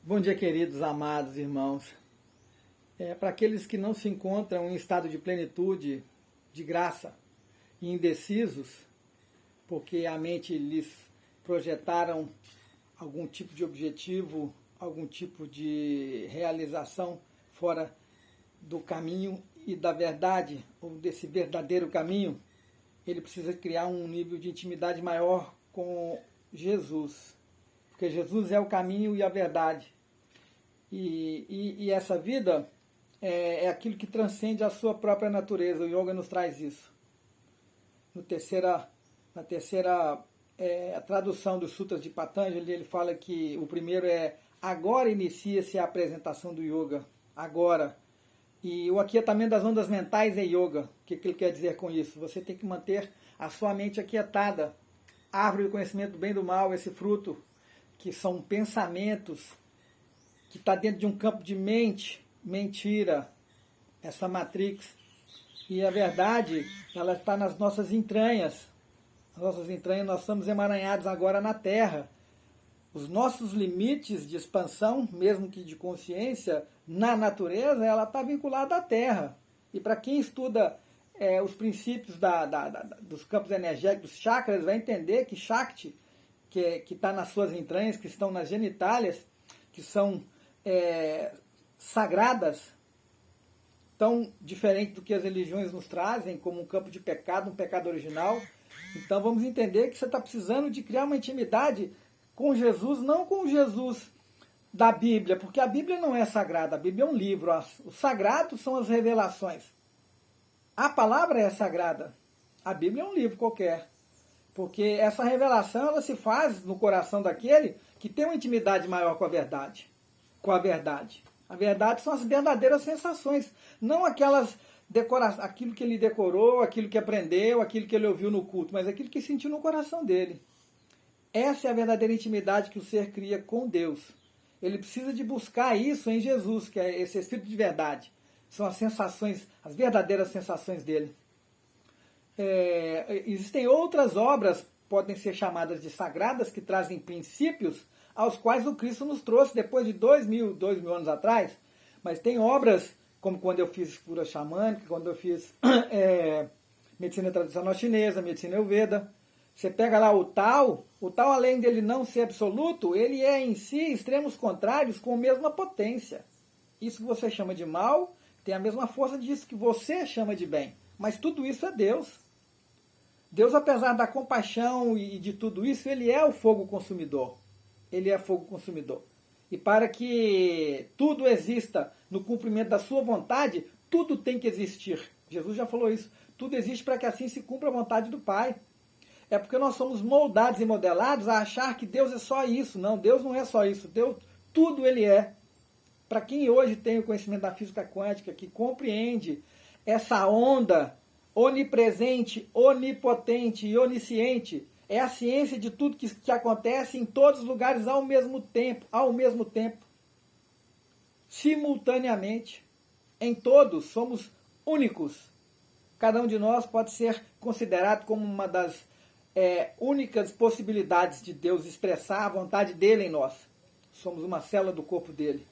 Bom dia, queridos, amados irmãos. Para aqueles que não se encontram em estado de plenitude, de graça, e indecisos, porque a mente lhes projetaram algum tipo de objetivo, algum tipo de realização fora do caminho e da verdade, ou desse verdadeiro caminho, ele precisa criar um nível de intimidade maior com Jesus. Porque Jesus é o caminho e a verdade. E essa vida é aquilo que transcende a sua própria natureza. O yoga nos traz isso. Na terceira tradução dos Sutras de Patanjali, ele fala que o primeiro é: agora inicia-se a apresentação do yoga. Agora. E o aquietamento das ondas mentais é yoga. O que ele quer dizer com isso? Você tem que manter a sua mente aquietada. Árvore do conhecimento do bem e do mal, esse fruto, que são pensamentos, que está dentro de um campo de mente, mentira, essa matrix. E a verdade, ela está nas nossas entranhas. Nas nossas entranhas nós estamos emaranhados agora na Terra. Os nossos limites de expansão, mesmo que de consciência, na natureza, ela está vinculada à Terra. E para quem estuda os princípios dos campos energéticos, dos chakras, vai entender que Shakti, que está nas suas entranhas, que estão nas genitálias, que são sagradas, tão diferente do que as religiões nos trazem, como um campo de pecado, um pecado original. Então vamos entender que você está precisando de criar uma intimidade com Jesus, não com o Jesus da Bíblia, porque a Bíblia não é sagrada, a Bíblia é um livro. O sagrado são as revelações. A palavra é sagrada, a Bíblia é um livro qualquer. Porque essa revelação ela se faz no coração daquele que tem uma intimidade maior com a verdade. Com a verdade. A verdade são as verdadeiras sensações, não aquilo que ele decorou, aquilo que aprendeu, aquilo que ele ouviu no culto, mas aquilo que sentiu no coração dele. Essa é a verdadeira intimidade que o ser cria com Deus. Ele precisa de buscar isso em Jesus, que é esse Espírito de verdade. São as sensações, as verdadeiras sensações dele. Existem outras obras, podem ser chamadas de sagradas, que trazem princípios aos quais o Cristo nos trouxe depois de 2000 anos atrás. Mas tem obras, como quando eu fiz cura xamânica, quando eu fiz medicina tradicional chinesa, medicina Ayurveda. Você pega lá o Tao além dele não ser absoluto, ele é em si extremos contrários com a mesma potência. Isso que você chama de mal tem a mesma força disso que você chama de bem. Mas tudo isso é Deus. Deus, apesar da compaixão e de tudo isso, ele é o fogo consumidor. Ele é fogo consumidor. E para que tudo exista no cumprimento da sua vontade, tudo tem que existir. Jesus já falou isso. Tudo existe para que assim se cumpra a vontade do Pai. É porque nós somos moldados e modelados a achar que Deus é só isso. Não, Deus não é só isso. Deus, tudo ele é. Para quem hoje tem o conhecimento da física quântica, que compreende essa onda onipresente, onipotente e onisciente, é a ciência de tudo que acontece em todos os lugares ao mesmo tempo, simultaneamente. Em todos somos únicos. Cada um de nós pode ser considerado como uma das únicas possibilidades de Deus expressar a vontade dele em nós. Somos uma célula do corpo dele.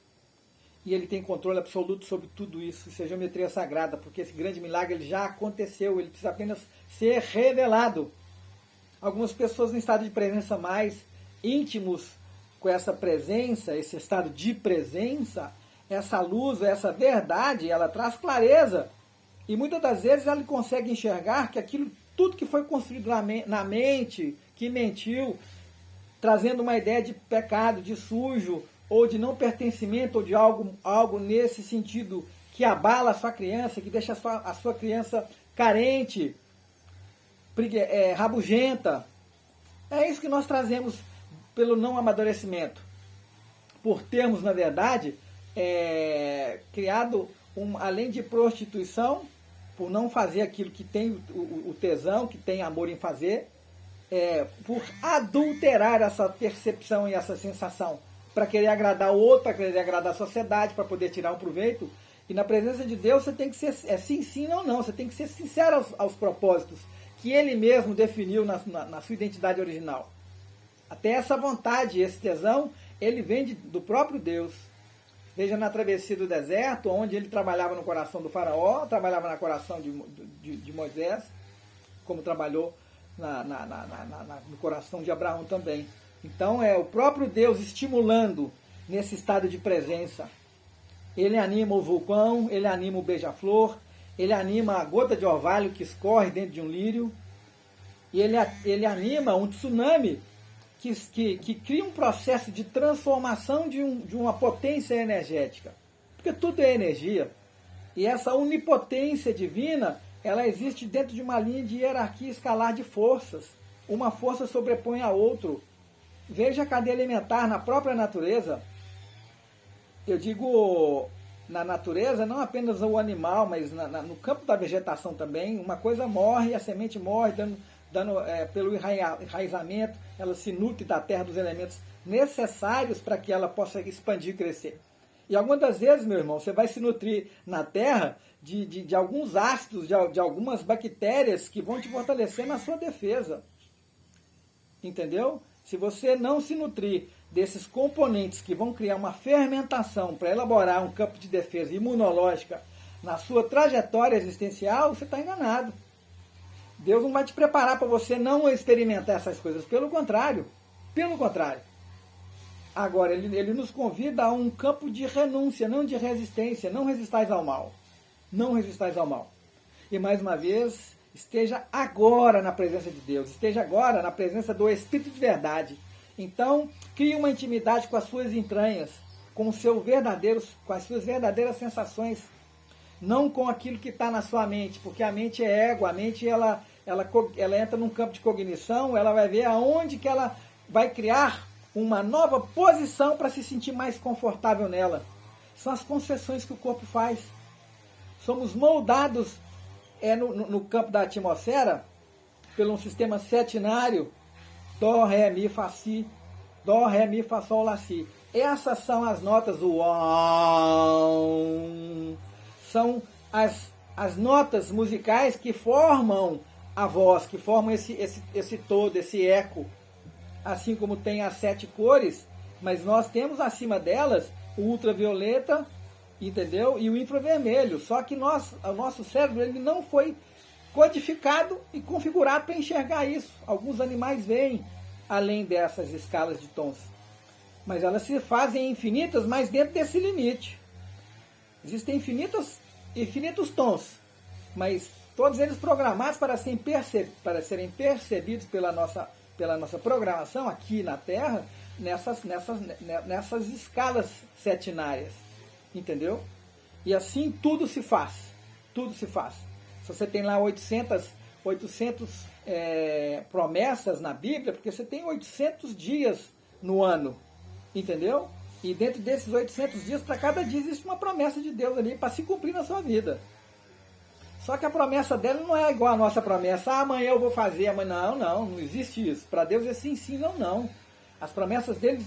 E ele tem controle absoluto sobre tudo isso. Isso é geometria sagrada, porque esse grande milagre ele já aconteceu, ele precisa apenas ser revelado. Algumas pessoas em estado de presença mais íntimos com essa presença, esse estado de presença, essa luz, essa verdade, ela traz clareza. E muitas das vezes ela consegue enxergar que tudo que foi construído na mente, que mentiu, trazendo uma ideia de pecado, de sujo, ou de não pertencimento, ou de algo nesse sentido que abala a sua criança, que deixa a sua criança carente, rabugenta. É isso que nós trazemos pelo não amadurecimento. Por termos, na verdade, criado, além de prostituição, por não fazer aquilo que tem o tesão, que tem amor em fazer, por adulterar essa percepção e essa sensação, para querer agradar o outro, para querer agradar a sociedade, para poder tirar um proveito. E na presença de Deus você tem que ser sim, não. Você tem que ser sincero aos propósitos que Ele mesmo definiu na sua identidade original. Até essa vontade, esse tesão, ele vem do próprio Deus. Veja na travessia do deserto, onde ele trabalhava no coração do faraó, trabalhava no coração de Moisés, como trabalhou no coração de Abraão também. Então é o próprio Deus estimulando nesse estado de presença. Ele anima o vulcão, ele anima o beija-flor, ele anima a gota de orvalho que escorre dentro de um lírio, e ele anima um tsunami que cria um processo de transformação de uma potência energética. Porque tudo é energia. E essa onipotência divina, ela existe dentro de uma linha de hierarquia escalar de forças. Uma força sobrepõe a outra. Veja a cadeia alimentar na própria natureza. Eu digo na natureza, não apenas o animal, mas no campo da vegetação também. Uma coisa morre, a semente morre, pelo enraizamento, ela se nutre da terra, dos elementos necessários para que ela possa expandir e crescer. E algumas das vezes, meu irmão, você vai se nutrir na terra de alguns ácidos, de algumas bactérias que vão te fortalecer na sua defesa. Entendeu? Se você não se nutrir desses componentes que vão criar uma fermentação para elaborar um campo de defesa imunológica na sua trajetória existencial, você está enganado. Deus não vai te preparar para você não experimentar essas coisas. Pelo contrário. Pelo contrário. Agora, ele nos convida a um campo de renúncia, não de resistência. Não resistais ao mal. Não resistais ao mal. E mais uma vez, esteja agora na presença de Deus. Esteja agora na presença do Espírito de verdade. Então, crie uma intimidade com as suas entranhas, com as suas verdadeiras sensações. Não com aquilo que está na sua mente, porque a mente é ego, a mente ela entra num campo de cognição, ela vai ver aonde que ela vai criar uma nova posição para se sentir mais confortável nela. São as concessões que o corpo faz. Somos moldados no campo da atmosfera pelo um sistema setinário, Dó, Ré, Mi, Fá, Si, Dó, Ré, Mi, Fá, Sol, Lá, Si. Essas são as notas do são as notas musicais que formam a voz, que formam esse todo, esse eco. Assim como tem as 7 cores, mas nós temos acima delas o ultravioleta, entendeu? E o infravermelho. Só que o nosso cérebro ele não foi codificado e configurado para enxergar isso. Alguns animais veem além dessas escalas de tons. Mas elas se fazem infinitas, mas dentro desse limite. Existem infinitos tons, mas todos eles programados para serem percebidos pela nossa programação aqui na Terra, nessas escalas setinárias, entendeu? E assim tudo se faz, Se você tem lá 800 promessas na Bíblia, porque você tem 800 dias no ano, entendeu? E dentro desses 800 dias, para cada dia existe uma promessa de Deus ali para se cumprir na sua vida. Só que a promessa dela não é igual a nossa promessa. Amanhã eu vou fazer, amanhã não existe isso. Para Deus é sim, sim, não. As promessas dele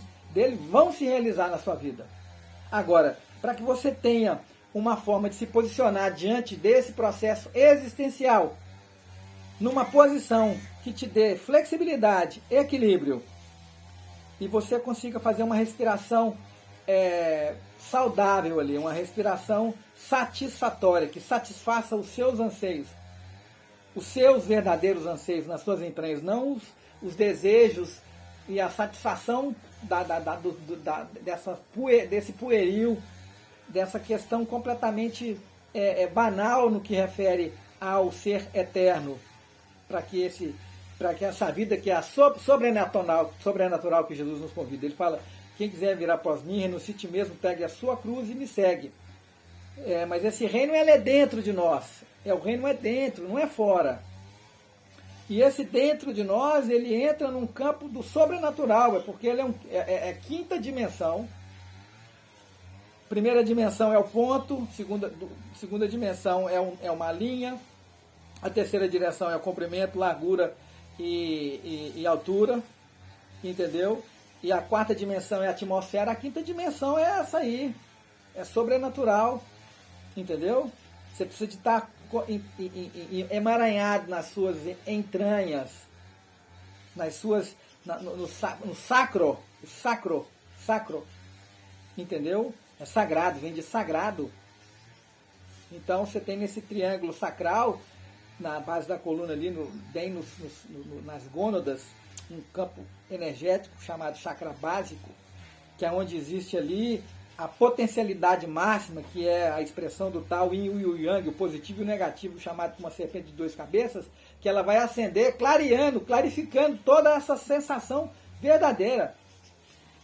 vão se realizar na sua vida. Agora, para que você tenha uma forma de se posicionar diante desse processo existencial, numa posição que te dê flexibilidade, equilíbrio, e você consiga fazer uma respiração saudável ali, uma respiração satisfatória, que satisfaça os seus anseios, os seus verdadeiros anseios nas suas entranhas, não os desejos e a satisfação desse pueril, dessa questão completamente banal no que refere ao ser eterno, para que essa vida que é a sobrenatural que Jesus nos convida. Ele fala, quem quiser vir após mim, renuncie a si mesmo, pegue a sua cruz e me segue. Mas esse reino ele é dentro de nós. O reino é dentro, não é fora. E esse dentro de nós, ele entra num campo do sobrenatural, porque ele é quinta dimensão. Primeira dimensão é o ponto, segunda dimensão é uma linha, a terceira dimensão é o comprimento, largura e altura, entendeu? E a quarta dimensão é a atmosfera, a quinta dimensão é essa aí, é sobrenatural, entendeu? Você precisa de estar emaranhado nas suas entranhas, no sacro sacro, entendeu? É sagrado, vem de sagrado. Então você tem nesse triângulo sacral, na base da coluna ali, bem nas gônadas, um campo energético chamado chakra básico, que é onde existe ali a potencialidade máxima, que é a expressão do tal yin e o yang, o positivo e o negativo, chamado por uma serpente de 2 cabeças, que ela vai acender, clareando, clarificando toda essa sensação verdadeira.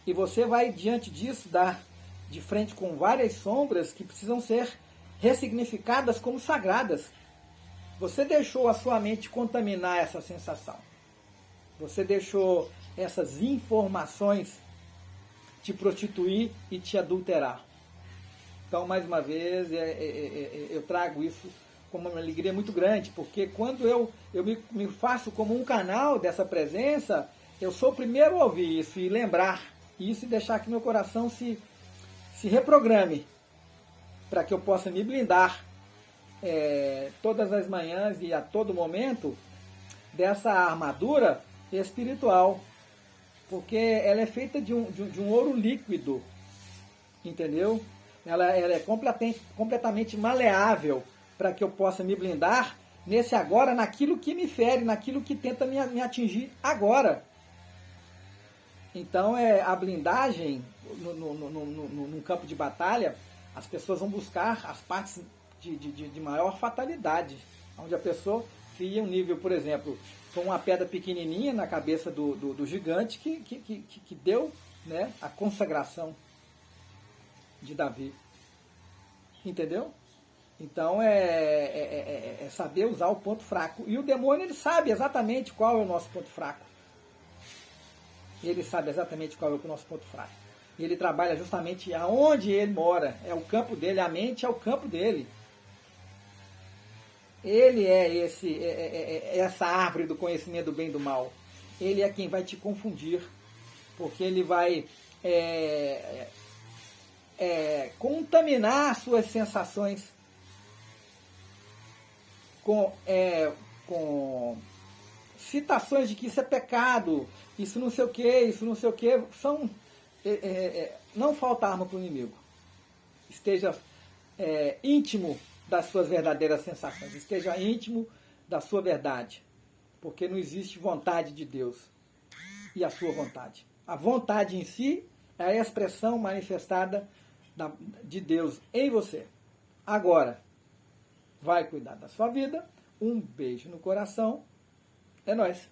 E você vai, diante disso, dar de frente com várias sombras que precisam ser ressignificadas como sagradas. Você deixou a sua mente contaminar essa sensação. Você deixou essas informações te prostituir e te adulterar. Então, mais uma vez, eu trago isso como uma alegria muito grande, porque quando eu me faço como um canal dessa presença, eu sou o primeiro a ouvir isso e lembrar isso e deixar que meu coração se reprograme para que eu possa me blindar todas as manhãs e a todo momento dessa armadura espiritual, porque ela é feita de um ouro líquido, entendeu? Ela é completamente maleável para que eu possa me blindar nesse agora, naquilo que me fere, naquilo que tenta me atingir agora. Então, a blindagem no campo de batalha, as pessoas vão buscar as partes de maior fatalidade, onde a pessoa cria um nível, por exemplo, com uma pedra pequenininha na cabeça do gigante que deu, né, a consagração de Davi. Entendeu? Então é saber usar o ponto fraco. E o demônio, ele sabe exatamente qual é o nosso ponto fraco. Ele sabe exatamente qual é o nosso ponto fraco. E ele trabalha justamente aonde ele mora. É o campo dele, a mente é o campo dele. Ele é essa árvore do conhecimento do bem e do mal. Ele é quem vai te confundir, porque ele vai contaminar suas sensações com citações de que isso é pecado, isso não sei o que, são... não falta arma para o inimigo. Esteja íntimo das suas verdadeiras sensações, esteja íntimo da sua verdade, porque não existe vontade de Deus e a sua vontade. A vontade em si é a expressão manifestada de Deus em você. Agora, vai cuidar da sua vida, um beijo no coração, é nóis.